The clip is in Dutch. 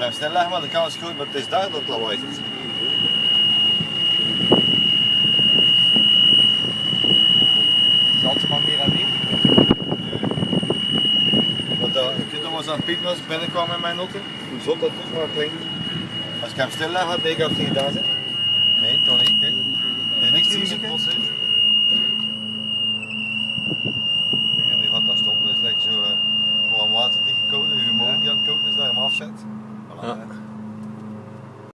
hem stil leggen, maar de kans is goed, maar het is daar dat het lawaai zit. Het is altijd maar meer en meer. Want je kunt nog eens aan het piepen als ik binnenkwam in mijn auto. Hoe zot dat toch maar klinkt. Als ik hem stil leg, had ik of hij gedaan zit. Nee, toch niet, kijk. Er is niks die muziek.